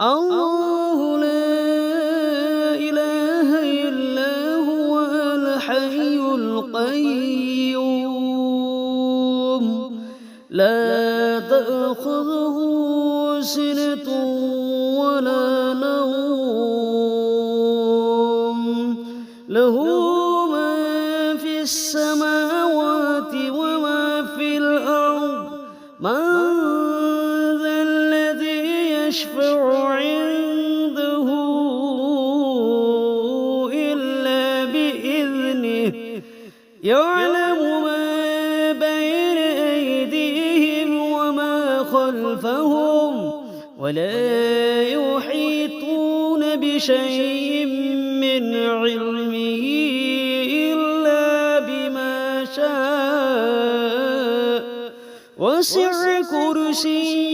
الله لا إله إلا هو الحي القيوم لا تأخذه سنة ولا نوم له ما في السماوات وما في الأرض من ذا الذي يشفع عنده إلا بإذنه يعلم ما بين أيديهم وما خلفهم ولا يحيطون بشيء من علمه إلا بما شاء وسع كرسيه